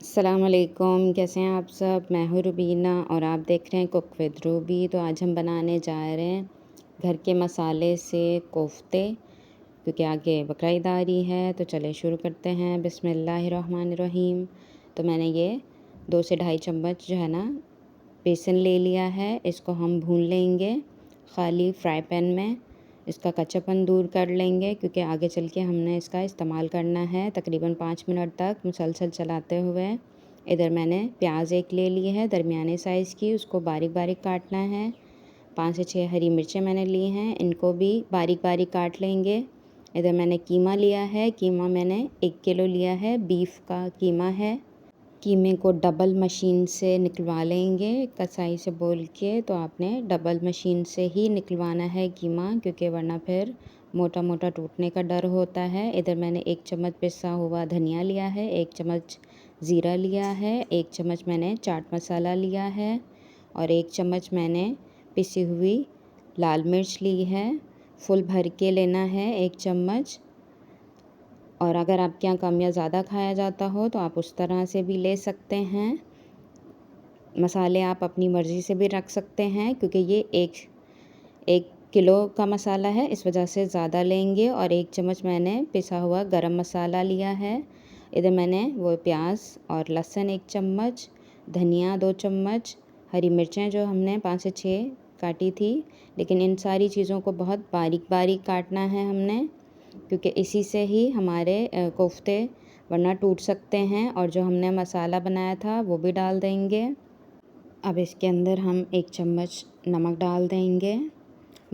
अस्सलामुअलैकुम, कैसे हैं आप सब। मैं हूँ रुबीना और आप देख रहे हैं कुक विद रूबी। तो आज हम बनाने जा रहे हैं घर के मसाले से कोफ्ते, क्योंकि आगे बकरीद आ रही है। तो चले शुरू करते हैं। बिस्मिल्लाहिर्रहमानिर्रहीम। तो मैंने ये 2 से ढाई चम्मच जो है ना बेसन ले लिया है। इसको हम भून लेंगे खाली फ्राई पैन में। इसका कच्चापन दूर कर लेंगे, क्योंकि आगे चल के हमने इसका इस्तेमाल करना है। तकरीबन 5 मिनट तक मुसलसल चलाते हुए। इधर मैंने प्याज एक ले ली है दरमियाने साइज़ की, उसको बारीक बारीक काटना है। 5 से 6 हरी मिर्चें मैंने ली हैं, इनको भी बारीक बारीक काट लेंगे। इधर मैंने कीमा लिया है। कीमा मैंने 1 किलो लिया है, बीफ का कीमा है। कीमे को डबल मशीन से निकलवा लेंगे, कसाई से बोल के। तो आपने डबल मशीन से ही निकलवाना है कीमा, क्योंकि वरना फिर मोटा मोटा टूटने का डर होता है। इधर मैंने 1 चम्मच पिसा हुआ धनिया लिया है, 1 चम्मच ज़ीरा लिया है, 1 चम्मच मैंने चाट मसाला लिया है और 1 चम्मच मैंने पिसी हुई लाल मिर्च ली है। फुल भर के लेना है 1 चम्मच। और अगर आपके यहाँ कम या ज़्यादा खाया जाता हो तो आप उस तरह से भी ले सकते हैं। मसाले आप अपनी मर्ज़ी से भी रख सकते हैं, क्योंकि ये एक किलो का मसाला है, इस वजह से ज़्यादा लेंगे। और 1 चम्मच मैंने पिसा हुआ गरम मसाला लिया है। इधर मैंने वो प्याज और लहसुन 1 चम्मच, धनिया 2 चम्मच, हरी मिर्चें जो हमने 5 से 6 काटी थी। लेकिन इन सारी चीज़ों को बहुत बारीक बारीक काटना है हमने, क्योंकि इसी से ही हमारे कोफ्ते वरना टूट सकते हैं। और जो हमने मसाला बनाया था वो भी डाल देंगे। अब इसके अंदर हम 1 चम्मच नमक डाल देंगे।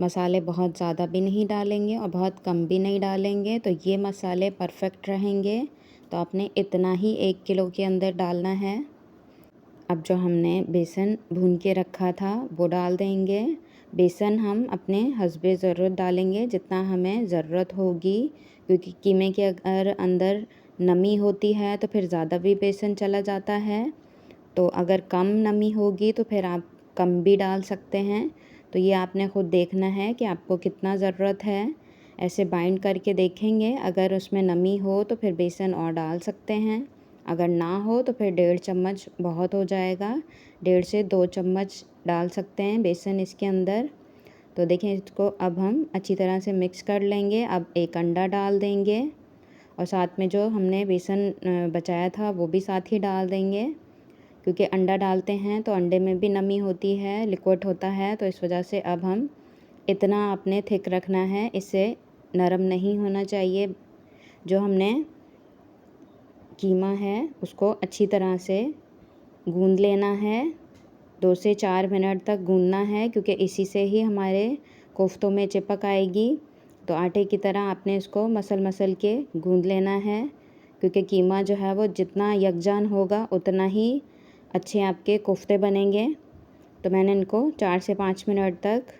मसाले बहुत ज़्यादा भी नहीं डालेंगे और बहुत कम भी नहीं डालेंगे, तो ये मसाले परफेक्ट रहेंगे। तो आपने इतना ही 1 किलो के अंदर डालना है। अब जो हमने बेसन भून के रखा था वो डाल देंगे। बेसन हम अपने हस्बे ज़रूरत डालेंगे, जितना हमें ज़रूरत होगी, क्योंकि कीमे के अगर अंदर नमी होती है तो फिर ज़्यादा भी बेसन चला जाता है। तो अगर कम नमी होगी तो फिर आप कम भी डाल सकते हैं। तो ये आपने ख़ुद देखना है कि आपको कितना ज़रूरत है। ऐसे बाइंड करके देखेंगे, अगर उसमें नमी हो तो फिर बेसन और डाल सकते हैं, अगर ना हो तो फिर 1.5 चम्मच बहुत हो जाएगा। 1.5 से 2 चम्मच डाल सकते हैं बेसन इसके अंदर। तो देखें, इसको अब हम अच्छी तरह से मिक्स कर लेंगे। अब 1 अंडा डाल देंगे और साथ में जो हमने बेसन बचाया था वो भी साथ ही डाल देंगे, क्योंकि अंडा डालते हैं तो अंडे में भी नमी होती है, लिक्विड होता है। तो इस वजह से अब हम इतना आपने थिक रखना है, इससे नरम नहीं होना चाहिए। जो हमने कीमा है उसको अच्छी तरह से गूंद लेना है, 2 से 4 मिनट तक गूंदना है, क्योंकि इसी से ही हमारे कोफ्तों में चिपक आएगी। तो आटे की तरह आपने इसको मसल मसल के गूंद लेना है, क्योंकि कीमा जो है वो जितना यकजान होगा उतना ही अच्छे आपके कोफ्ते बनेंगे। तो मैंने इनको 4 से 5 मिनट तक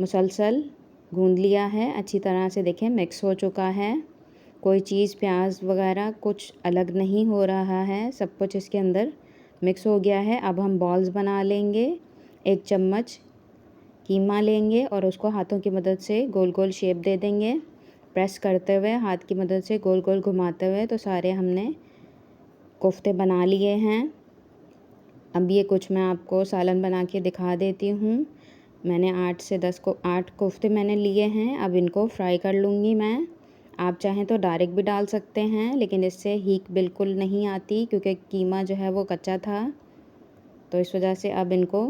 मुसलसल गूंद लिया है। अच्छी तरह से देखें मिक्स हो चुका है, कोई चीज़ प्याज वगैरह कुछ अलग नहीं हो रहा है, सब कुछ इसके अंदर मिक्स हो गया है। अब हम बॉल्स बना लेंगे। 1 चम्मच कीमा लेंगे और उसको हाथों की मदद से गोल गोल शेप दे देंगे, प्रेस करते हुए हाथ की मदद से गोल गोल घुमाते हुए। तो सारे हमने कोफ्ते बना लिए हैं। अब ये कुछ मैं आपको सालन बना के दिखा देती हूँ। मैंने 8 कोफ्ते मैंने लिए हैं। अब इनको फ्राई कर लूँगी मैं। आप चाहें तो डायरेक्ट भी डाल सकते हैं, लेकिन इससे हीक बिल्कुल नहीं आती, क्योंकि कीमा जो है वो कच्चा था। तो इस वजह से अब इनको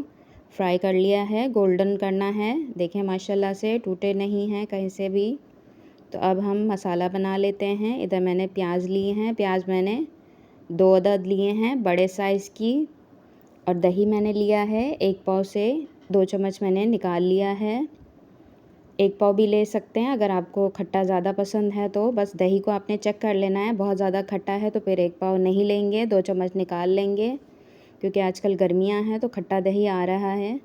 फ्राई कर लिया है, गोल्डन करना है। देखें माशाल्लाह से टूटे नहीं हैं कहीं से भी। तो अब हम मसाला बना लेते हैं। इधर मैंने प्याज लिए हैं, प्याज मैंने 2 अदद लिए हैं बड़े साइज़ की। और दही मैंने लिया है 1 पाव से 2 चम्मच मैंने निकाल लिया है। 1 पाव भी ले सकते हैं, अगर आपको खट्टा ज़्यादा पसंद है तो। बस दही को आपने चेक कर लेना है, बहुत ज़्यादा खट्टा है तो फिर 1 पाव नहीं लेंगे, 2 चम्मच निकाल लेंगे, क्योंकि आजकल गर्मियां हैं तो खट्टा दही आ रहा है।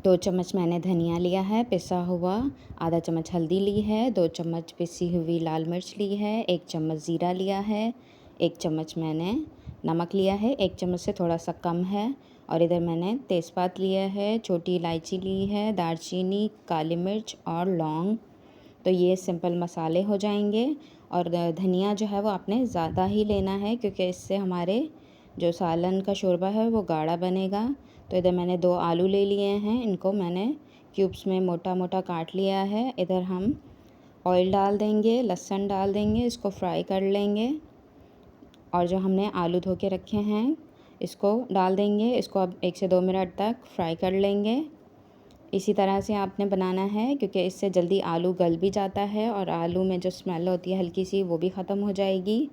2 चम्मच मैंने धनिया लिया है पिसा हुआ, आधा चम्मच हल्दी ली है, 2 चम्मच पिसी हुई लाल मिर्च ली है, 1 चम्मच ज़ीरा लिया है, 1 चम्मच मैंने नमक लिया है, 1 चम्मच से थोड़ा सा कम है। और इधर मैंने तेज़पात लिया है, छोटी इलायची ली है, दालचीनी, काली मिर्च और लौंग। तो ये सिंपल मसाले हो जाएंगे। और धनिया जो है वो आपने ज़्यादा ही लेना है, क्योंकि इससे हमारे जो सालन का शोरबा है वो गाढ़ा बनेगा। तो इधर मैंने 2 आलू ले लिए हैं, इनको मैंने क्यूब्स में मोटा मोटा काट लिया है। इधर हम ऑयल डाल देंगे, लहसुन डाल देंगे, इसको फ्राई कर लेंगे। और जो हमने आलू धो के रखे हैं इसको डाल देंगे। इसको अब 1 से 2 मिनट तक फ्राई कर लेंगे। इसी तरह से आपने बनाना है, क्योंकि इससे जल्दी आलू गल भी जाता है और आलू में जो स्मेल होती है हल्की सी वो भी ख़त्म हो जाएगी।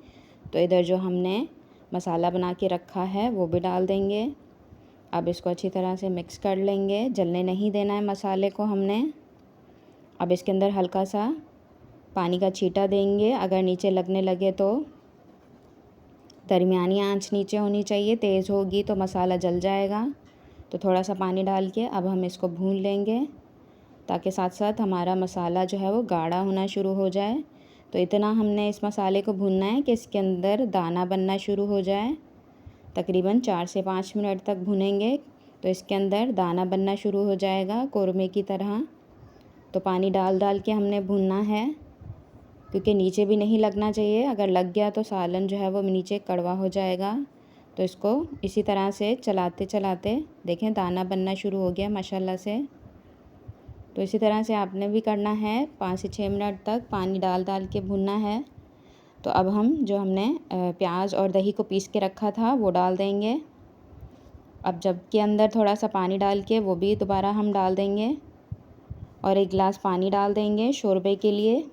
तो इधर जो हमने मसाला बना के रखा है वो भी डाल देंगे। अब इसको अच्छी तरह से मिक्स कर लेंगे, जलने नहीं देना है मसाले को हमने। अब इसके अंदर हल्का सा पानी का छींटा देंगे, अगर नीचे लगने लगे तो दरमियानी आंच नीचे होनी चाहिए, तेज़ होगी तो मसाला जल जाएगा। तो थोड़ा सा पानी डाल के अब हम इसको भून लेंगे, ताकि साथ साथ हमारा मसाला जो है वो गाढ़ा होना शुरू हो जाए। तो इतना हमने इस मसाले को भूनना है कि इसके अंदर दाना बनना शुरू हो जाए। तकरीबन 4 से 5 मिनट तक भुनेंगे तो इसके अंदर दाना बनना शुरू हो जाएगा कौरमे की तरह। तो पानी डाल डाल के हमने भूनना है, क्योंकि नीचे भी नहीं लगना चाहिए। अगर लग गया तो सालन जो है वो नीचे कड़वा हो जाएगा। तो इसको इसी तरह से चलाते चलाते देखें दाना बनना शुरू हो गया माशाल्लाह से। तो इसी तरह से आपने भी करना है, 5 से 6 मिनट तक पानी डाल डाल के भुनना है। तो अब हम जो हमने प्याज और दही को पीस के रखा था वो डाल देंगे। अब जब के अंदर थोड़ा सा पानी डाल के वो भी दोबारा हम डाल देंगे और 1 गिलास पानी डाल देंगे शोरबे के लिए।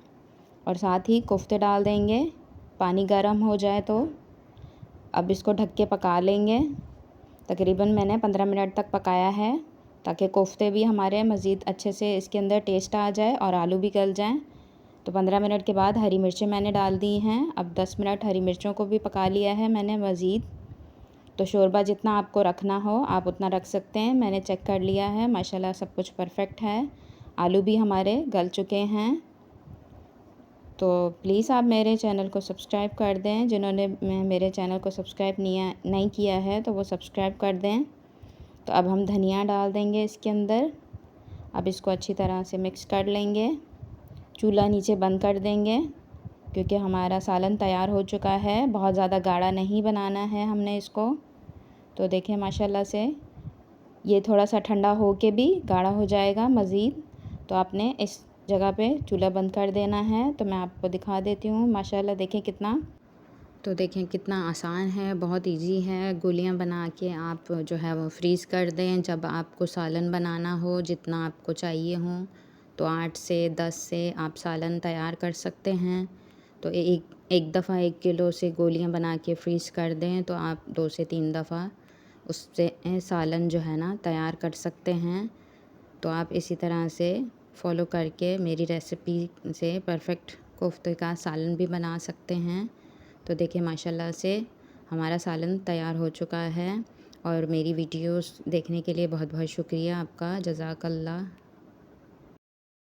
और साथ ही कोफ्ते डाल देंगे। पानी गर्म हो जाए तो अब इसको ढक के पका लेंगे। तकरीबन मैंने 15 मिनट तक पकाया है, ताकि कोफ्ते भी हमारे मज़ीद अच्छे से इसके अंदर टेस्ट आ जाए और आलू भी गल जाएं। तो 15 मिनट के बाद हरी मिर्चें मैंने डाल दी हैं। अब 10 मिनट हरी मिर्चों को भी पका लिया है मैंने मज़ीद। तो शोरबा जितना आपको रखना हो आप उतना रख सकते हैं। मैंने चेक कर लिया है, माशाल्लाह सब कुछ परफेक्ट है। आलू भी हमारे गल चुके हैं। तो प्लीज़ आप मेरे चैनल को सब्सक्राइब कर दें। जिन्होंने मेरे चैनल को सब्सक्राइब नहीं किया है तो वो सब्सक्राइब कर दें। तो अब हम धनिया डाल देंगे इसके अंदर। अब इसको अच्छी तरह से मिक्स कर लेंगे। चूल्हा नीचे बंद कर देंगे, क्योंकि हमारा सालन तैयार हो चुका है। बहुत ज़्यादा गाढ़ा नहीं बनाना है हमने इसको। तो देखें माशाल्लाह से ये थोड़ा सा ठंडा हो के भी गाढ़ा हो जाएगा मज़ीद। तो आपने इस जगह पे चूल्हा बंद कर देना है। तो मैं आपको दिखा देती हूँ माशाल्लाह देखें कितना। तो देखें कितना आसान है, बहुत इजी है। गोलियाँ बना के आप जो है वो फ्रीज़ कर दें। जब आपको सालन बनाना हो, जितना आपको चाहिए हो, तो 8 से 10 से आप सालन तैयार कर सकते हैं। तो एक दफ़ा 1 किलो से गोलियाँ बना के फ्रीज़ कर दें तो आप 2 से 3 दफ़ा उससे सालन जो है ना तैयार कर सकते हैं। तो आप इसी तरह से फ़ॉलो करके मेरी रेसिपी से परफ़ेक्ट कोफ्ते का सालन भी बना सकते हैं। तो देखिए माशाल्लाह से हमारा सालन तैयार हो चुका है। और मेरी वीडियोस देखने के लिए बहुत बहुत शुक्रिया आपका। जज़ाकल्लाह।